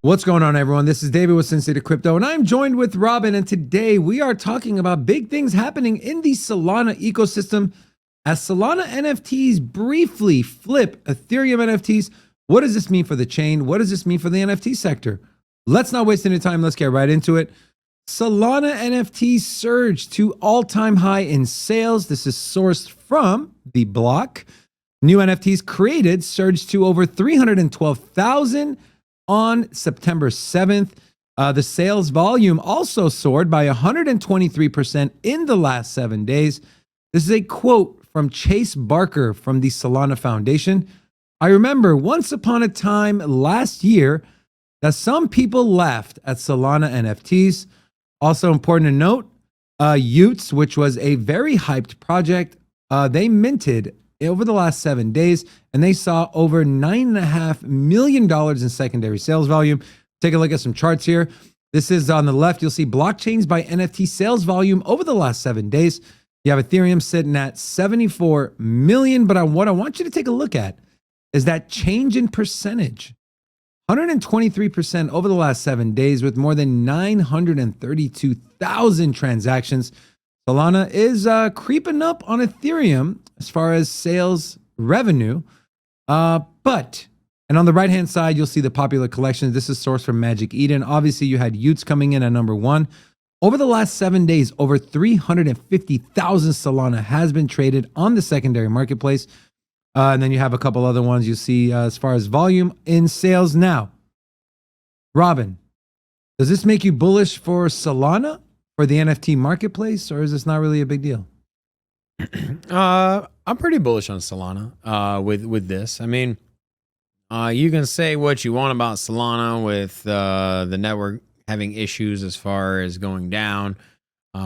What's going on, everyone? This is David with Sensei to Crypto, and I'm joined with Robin, and today we are talking about big things happening in the Solana ecosystem as Solana NFTs briefly flip Ethereum NFTs. What does this mean for the chain? What does this mean for the NFT sector? Let's not waste any time. Let's get right into it. Solana NFTs surged to all-time high in sales. This is sourced from The Block. New NFTs created surged to over 312,000 on September 7th. The sales volume also soared by 123% in the last 7 days. This is a quote from Chase Barker from the Solana Foundation. I remember once upon a time last year that some people laughed at Solana NFTs. Also important to note, Utes, which was a very hyped project, they minted over the last 7 days, and they saw over $9.5 million in secondary sales volume. Take a look at some charts here. This is on the left. You'll see blockchains by NFT sales volume over the last 7 days. You have Ethereum sitting at 74 million, but what I want you to take a look at is that change in percentage. 123% over the last 7 days with more than 932,000 transactions. Solana is creeping up on Ethereum as far as sales revenue. And on the right-hand side, you'll see the popular collections. This is sourced from Magic Eden. Obviously, you had Utes coming in at number 1. Over the last 7 days, over 350,000 Solana has been traded on the secondary marketplace. And then you have a couple other ones you see as far as volume in sales now. Robin, does this make you bullish for Solana, for the NFT marketplace, or is this not really a big deal? I'm pretty bullish on Solana with this. I mean, you can say what you want about Solana with the network having issues as far as going down.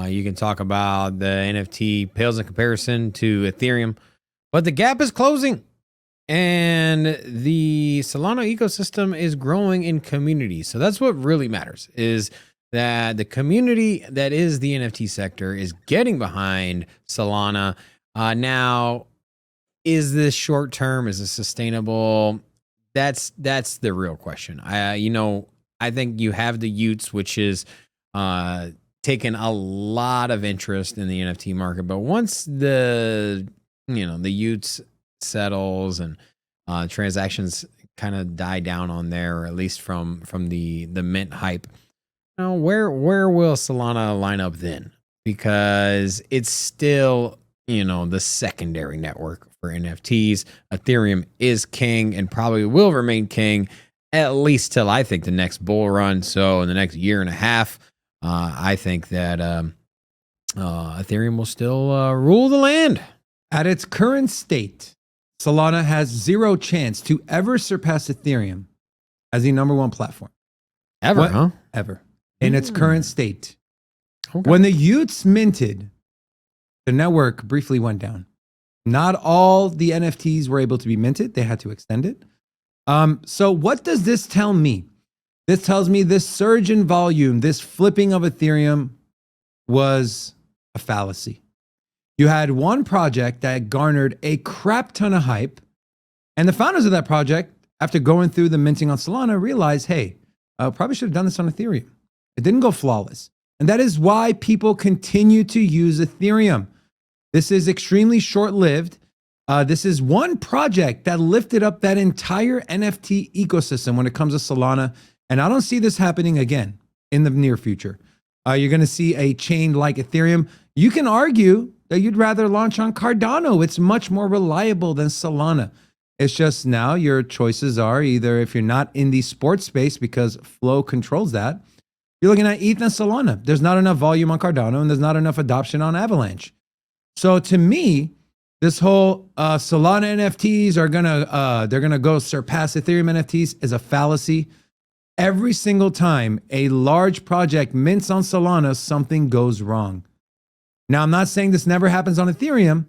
You can talk about the NFT pales in comparison to Ethereum, but the gap is closing. And the Solana ecosystem is growing in community. So that's what really matters, is that the community that is the NFT sector is getting behind Solana. Now, is this short term? Is this sustainable? That's the real question. I think you have the Utes, which is taken a lot of interest in the NFT market. But once the Utes settles and transactions kind of die down on there, or at least from the mint hype, where will Solana line up then? Because it's still the secondary network for NFTs. Ethereum is king and probably will remain king at least till I think the next bull run. So in the next year and a half, I think that Ethereum will still rule the land. At its current state, Solana has zero chance to ever surpass Ethereum as the number 1 platform. Ever. In its current state. Okay. When the Utes minted, the network briefly went down. Not all the NFTs were able to be minted. They had to extend it. So what does this tell me? This tells me this surge in volume, this flipping of Ethereum was a fallacy. You had one project that garnered a crap ton of hype, and the founders of that project, after going through the minting on Solana, realized, hey, I probably should have done this on Ethereum. It didn't go flawless. And that is why people continue to use Ethereum. This is extremely short-lived. This is one project that lifted up that entire NFT ecosystem when it comes to Solana. And I don't see this happening again in the near future. You're going to see a chain like Ethereum. You can argue that you'd rather launch on Cardano. It's much more reliable than Solana. It's just now your choices are either, if you're not in the sports space because Flow controls that, you're looking at ETH and Solana. There's not enough volume on Cardano and there's not enough adoption on Avalanche. So to me, this whole Solana NFTs are they're gonna go surpass Ethereum NFTs is a fallacy. Every single time a large project mints on Solana, something goes wrong. Now, I'm not saying this never happens on Ethereum,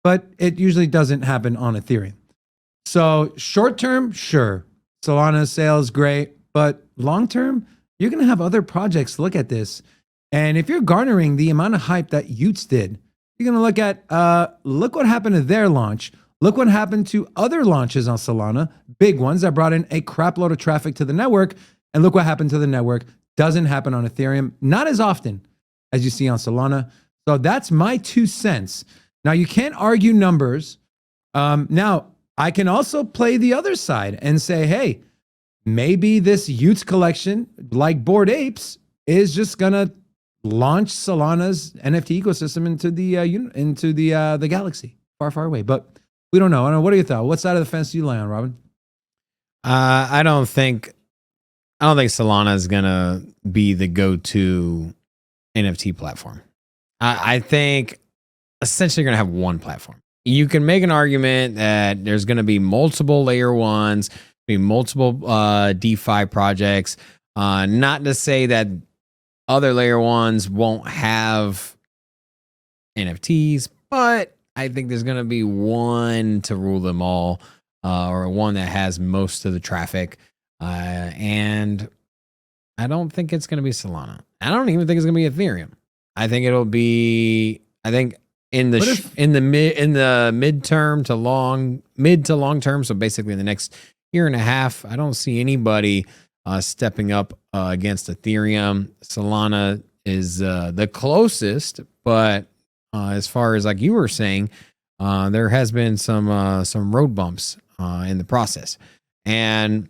but it usually doesn't happen on Ethereum. So short term, sure, Solana sales great, but long term, you're going to have other projects look at this. And if you're garnering the amount of hype that Utes did, you're going to look at, look what happened to their launch. Look what happened to other launches on Solana, big ones that brought in a crap load of traffic to the network. And look what happened to the network. Doesn't happen on Ethereum, not as often as you see on Solana. So that's my 2 cents. Now, you can't argue numbers. Now, I can also play the other side and say, hey, maybe this Utes collection, like Bored Apes, is just gonna launch Solana's NFT ecosystem into the galaxy, far, far away. But we don't know. I don't know. What are your thoughts? What side of the fence do you lie on, Robin? I don't think Solana is gonna be the go-to NFT platform. I think essentially you're gonna have one platform. You can make an argument that there's gonna be multiple layer ones, be multiple DeFi projects. Not to say that other layer ones won't have NFTs, but I think there's gonna be one to rule them all, or one that has most of the traffic. And I don't think it's going to be Solana. I don't even think it's going to be Ethereum. I think it'll be. I think in the mid to long term. So basically, in the next year and a half, I don't see anybody stepping up against Ethereum. Solana is the closest, but as far as like you were saying, there has been some road bumps in the process, and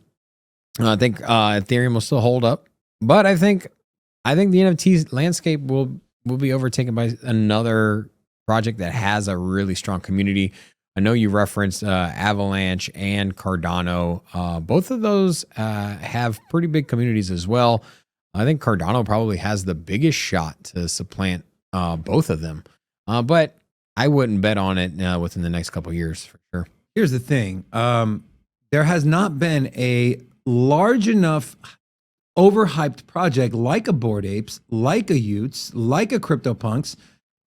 I think Ethereum will still hold up, but I think the NFT landscape will be overtaken by another project that has a really strong community. I know you referenced Avalanche and Cardano. Both of those have pretty big communities as well. I think Cardano probably has the biggest shot to supplant both of them, but I wouldn't bet on it within the next couple of years for sure. Here's the thing. There has not been a large enough overhyped project like a Bored Apes, like a Utes, like a CryptoPunks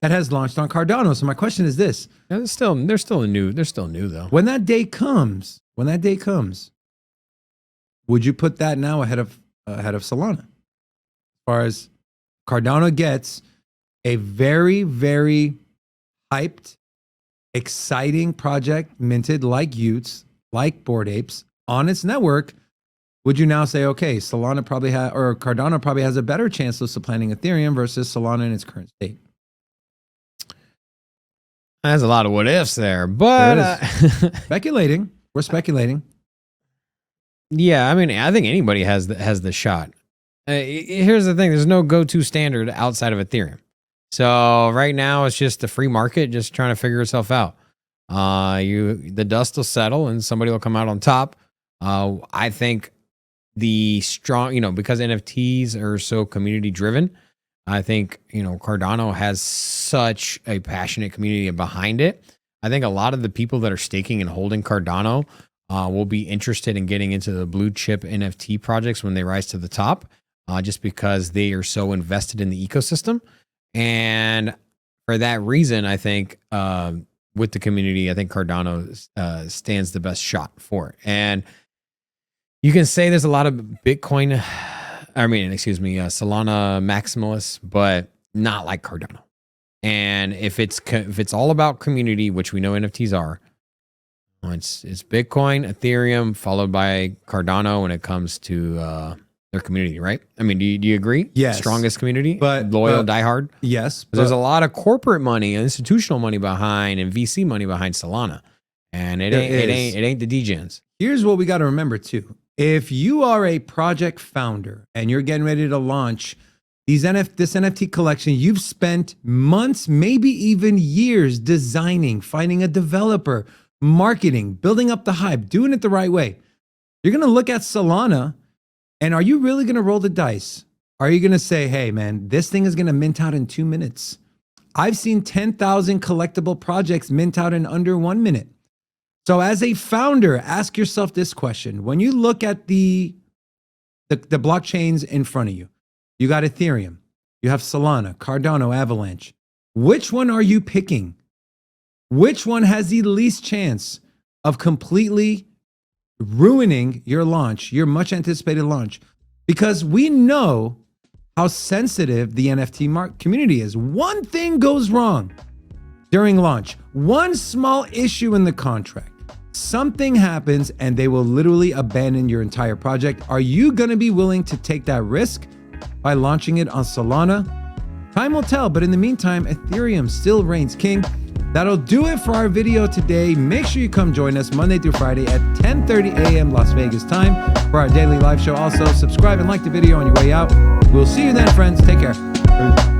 that has launched on Cardano. So my question is this. They're still new though. When that day comes, would you put that now ahead of Solana? As far as Cardano gets a very, very hyped, exciting project minted like Utes, like Bored Apes on its network, would you now say, okay, Solana probably or Cardano probably has a better chance of supplanting Ethereum versus Solana in its current state? There's a lot of what ifs there, but speculating. We're speculating. Yeah, I mean, I think anybody has the shot. Here's the thing: there's no go-to standard outside of Ethereum. So right now, it's just the free market, just trying to figure itself out. The dust will settle, and somebody will come out on top. I think the strong, because NFTs are so community driven, I think, Cardano has such a passionate community behind it. I think a lot of the people that are staking and holding Cardano will be interested in getting into the blue chip NFT projects when they rise to the top, just because they are so invested in the ecosystem. And for that reason, I think with the community, I think Cardano stands the best shot for it. And you can say there's a lot of Solana maximalists, but not like Cardano. And if it's all about community, which we know NFTs are, it's Bitcoin, Ethereum, followed by Cardano when it comes to their community, right? I mean, do you agree? Yes. Strongest community, but loyal, diehard. Yes, but there's a lot of corporate money, institutional money behind, and VC money behind Solana, and it ain't the degens. Here's what we got to remember too. If you are a project founder and you're getting ready to launch this NFT collection, you've spent months, maybe even years designing, finding a developer, marketing, building up the hype, doing it the right way. You're going to look at Solana, and are you really going to roll the dice? Are you going to say, hey, man, this thing is going to mint out in 2 minutes? I've seen 10,000 collectible projects mint out in under 1 minute. So as a founder, ask yourself this question. When you look at the blockchains in front of you, you got Ethereum, you have Solana, Cardano, Avalanche. Which one are you picking? Which one has the least chance of completely ruining your launch, your much anticipated launch? Because we know how sensitive the NFT community is. One thing goes wrong during launch, one small issue in the contract, something happens and they will literally abandon your entire project. Are you going to be willing to take that risk by launching it on Solana? Time will tell, but in the meantime, Ethereum still reigns king. That'll do it for our video today. Make sure you come join us Monday through Friday at 10:30 a.m. Las Vegas time for our daily live show. Also, subscribe and like the video on your way out. We'll see you then, friends. Take care.